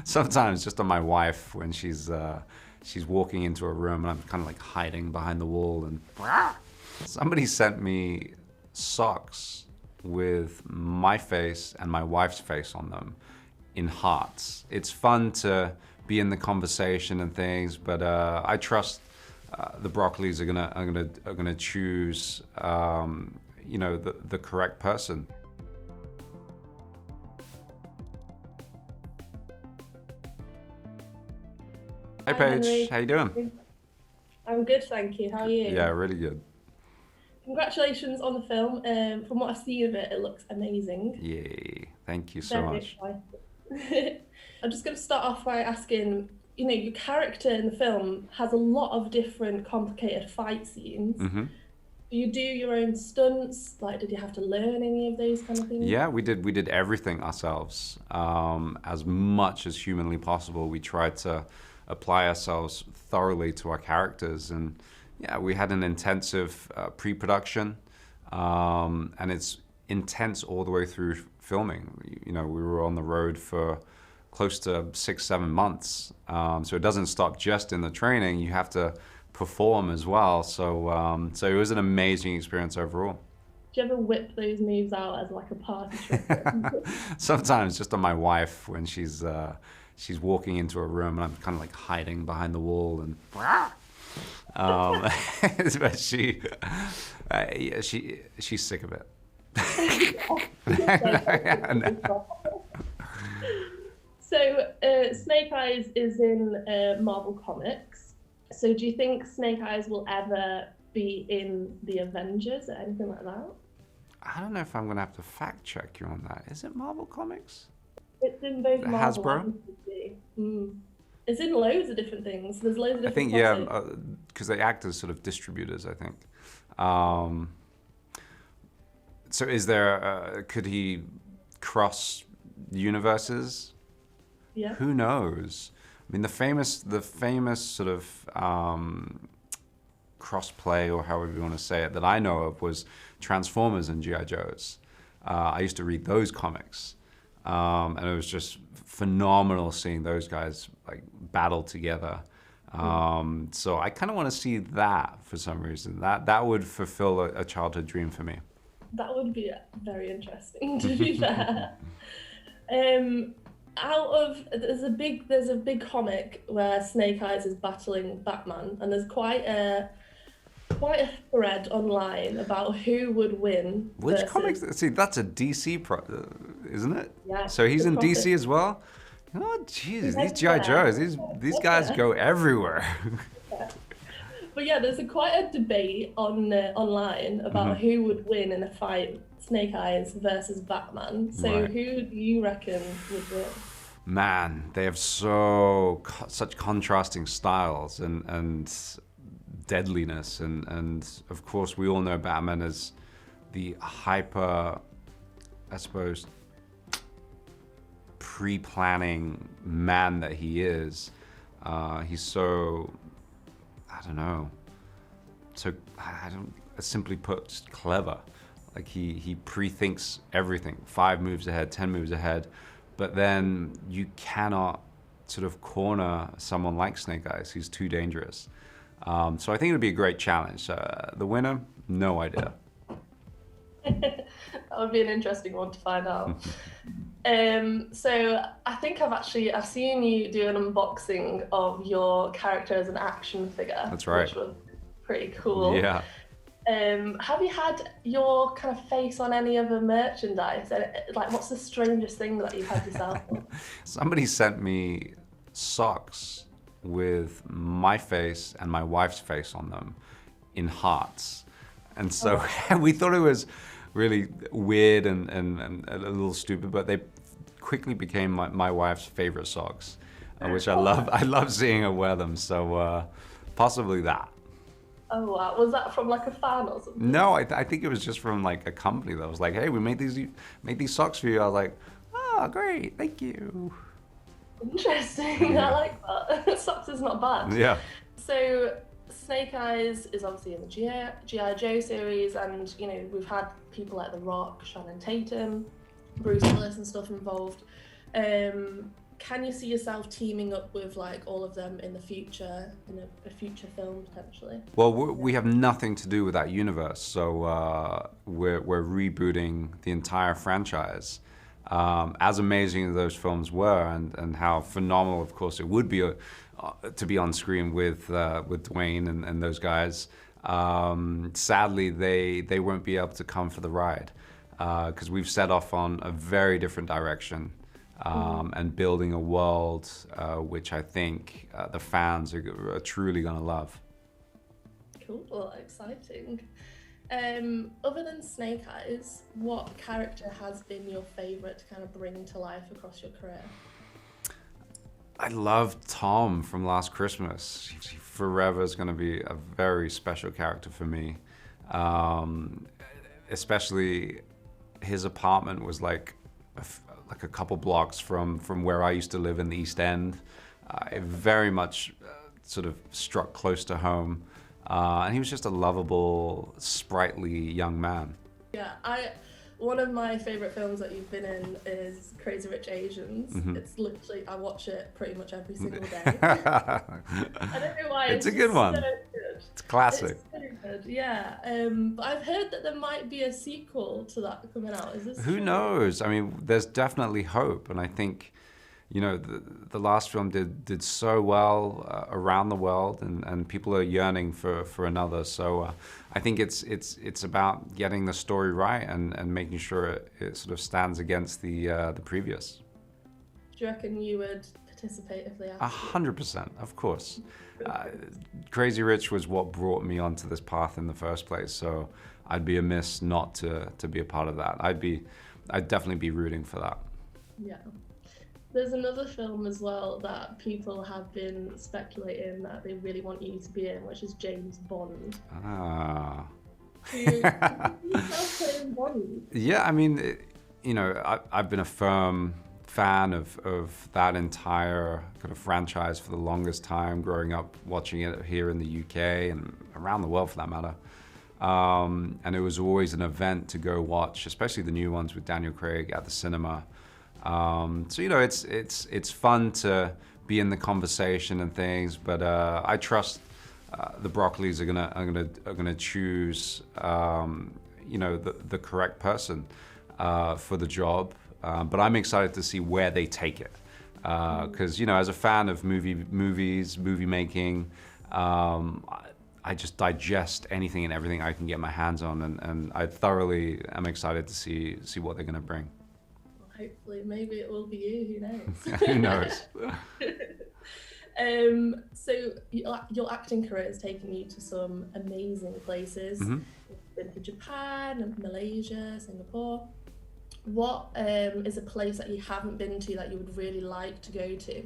Sometimes just on my wife when she's walking into a room and I'm kind of like hiding behind the wall and somebody sent me socks with my face and my wife's face on them in hearts. It's fun to be in the conversation and things, but I trust the Broccolis are gonna choose the correct person. Hey Hi Paige, Henry, how you doing? I'm good, thank you. How are Yeah, you? really good. Congratulations on the film. From what I've seen of it, it looks amazing. Yay, thank you so Very much. excited. I'm just going to start off by asking, your character in the film has a lot of different complicated fight scenes. Hmm. Do you do your own stunts? Like, did you have to learn any of those kind of things? Yeah, we did everything ourselves, as much as humanly possible. We tried to apply ourselves thoroughly to our characters, and yeah, we had an intensive pre-production, and it's intense all the way through filming. We were on the road for close to 6, 7 months, so it doesn't stop just in the training. You have to perform as well. So it was an amazing experience overall. Do you ever whip those moves out as like a party trick? Sometimes just on my wife when she's walking into a room and I'm kind of like hiding behind the wall and um, but yeah, she's sick of it. So, Snake Eyes is in Marvel Comics. So, do you think Snake Eyes will ever be in the Avengers or anything like that? I don't know if I'm gonna have to fact check you on that. Is it Marvel Comics? It's in both Marvel Hasbro? and DC. It's in loads of different things. There's loads of I different think, yeah, crosses. because they act as sort of distributors, I think. Um, so is there, could he cross universes? Yeah. Who knows? I mean, the famous sort of crossplay, or however you want to say it, that I know of was Transformers and G.I. Joes. I used to read those comics, and it was just phenomenal seeing those guys like battle together. So I kind of want to see that for some reason. That would fulfill a childhood dream for me. That would be very interesting, to be fair. Um, there's a big comic where Snake Eyes is battling Batman, and there's quite a thread online about who would win Which versus. comics? See, that's a DC isn't it? Yeah, So he's the in Prophet. DC as well. Oh, jeez, He's these GI everywhere. Joes, these guys go everywhere. But yeah, there's quite a debate online Hmm. about who would win in a fight, Snake Eyes versus Batman. So Right. who do you reckon would win? Man, they have such contrasting styles and deadliness, and of course we all know Batman as the hyper, I suppose, pre-planning man that he is. He's so, I don't know, so I don't simply put, just clever. Like he pre-thinks everything, 5 moves ahead, 10 moves ahead, but then you cannot sort of corner someone like Snake Eyes. He's too dangerous. So I think it would be a great challenge. The winner, no idea. That would be an interesting one to find out. So I think I've seen you do an unboxing of your character as an action figure, That's right. which was pretty cool. Yeah. Have you had your kind of face on any other merchandise? Like, what's the strangest thing that you've had yourself on? Somebody sent me socks with my face and my wife's face on them in hearts. And so we thought it was really weird and a little stupid, but they quickly became my wife's favorite socks, which I love. I love seeing her wear them. So possibly that. Oh wow, was that from like a fan or something? No, I think it was just from like a company that was like, "Hey, we made these socks for you." I was like, "Oh, great, thank you." Interesting. I like that. Socks is not bad. Yeah. So Snake Eyes is obviously in the G.I. Joe series, and we've had people like The Rock, Shannon Tatum, Bruce Willis and stuff involved. can you see yourself teaming up with like all of them in the future, in a future film potentially? Well, we have nothing to do with that universe, so we're rebooting the entire franchise. As amazing as those films were, and how phenomenal, of course, it would be to be on screen with Dwayne and those guys. Sadly, they won't be able to come for the ride because we've set off on a very different direction. And building a world which I think the fans are truly going to love. Cool, exciting. Other than Snake Eyes, what character has been your favourite to kind of bring to life across your career? I love Tom from Last Christmas. He forever is going to be a very special character for me. Especially his apartment was like a couple blocks from where I used to live in the East End. It very much sort of struck close to home. And he was just a lovable, sprightly young man. Yeah, one of my favourite films that you've been in is Crazy Rich Asians. Mm-hmm. It's literally, I watch it pretty much every single day. I don't know why. It's a good one. So good. It's classic. It's so good, yeah. But I've heard that there might be a sequel to that coming out. Is this Who knows? I mean, there's definitely hope, and I think, you know, the last film did so well around the world, and people are yearning for another. So I think it's about getting the story right and making sure it sort of stands against the previous. Do you reckon you would participate if they asked you? 100%, of course. Crazy Rich was what brought me onto this path in the first place. So I'd be amiss not to be a part of that. I'd definitely be rooting for that. Yeah. There's another film as well that people have been speculating that they really want you to be in, which is James Bond. Ah. You playing Bond? Yeah, I mean, you know, I've been a firm fan of that entire kind of franchise for the longest time, growing up watching it here in the UK and around the world for that matter. And it was always an event to go watch, especially the new ones with Daniel Craig at the cinema. So you know, it's fun to be in the conversation and things, but I trust the Broccolis are gonna choose you know, the correct person for the job. But I'm excited to see where they take it, because you know, as a fan of movie making, I just digest anything and everything I can get my hands on, and I thoroughly am excited to see what they're gonna bring. Hopefully, maybe it will be you, Who knows? So your acting career has taken you to some amazing places. Mm-hmm. You've been to Japan, Malaysia, Singapore. What is a place that you haven't been to that you would really like to go to?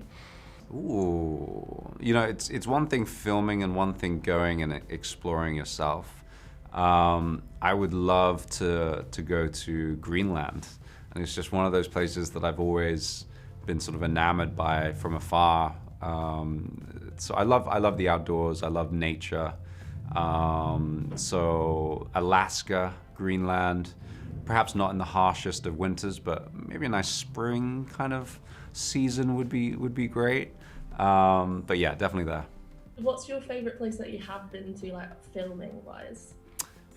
Ooh, you know, it's one thing filming and one thing going and exploring yourself. I would love to go to Greenland. And it's just one of those places that I've always been sort of enamored by from afar. So I love the outdoors. I love nature. So Alaska, Greenland, perhaps not in the harshest of winters, but maybe a nice spring kind of season would be great. But yeah, definitely there. What's your favorite place that you have been to, like filming wise?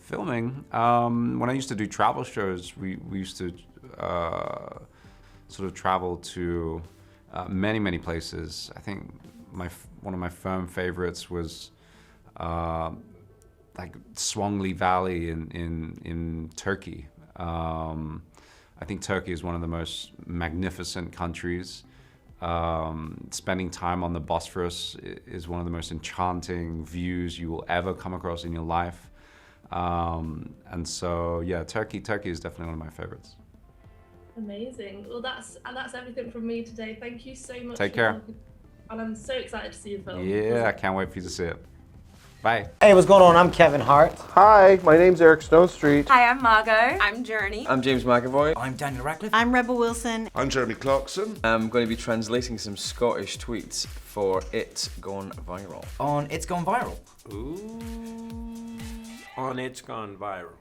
Filming, when I used to do travel shows, we used to sort of travel to many places. I think one of my firm favorites was like Swangli Valley in Turkey. I think Turkey is one of the most magnificent countries. Spending time on the Bosphorus is one of the most enchanting views you will ever come across in your life. And so, yeah, Turkey is definitely one of my favorites. Amazing. Well, that's everything from me today. Thank you so much. Take care. And I'm so excited to see your film. Yeah, I can't wait for you to see it. Bye. Hey, what's going on? I'm Kevin Hart. Hi, my name's Eric Stonestreet. Hi, I'm Margot. I'm Journey. I'm James McAvoy. I'm Daniel Radcliffe. I'm Rebel Wilson. I'm Jeremy Clarkson. I'm going to be translating some Scottish tweets for It's Gone Viral. On It's Gone Viral. Ooh. On It's Gone Viral.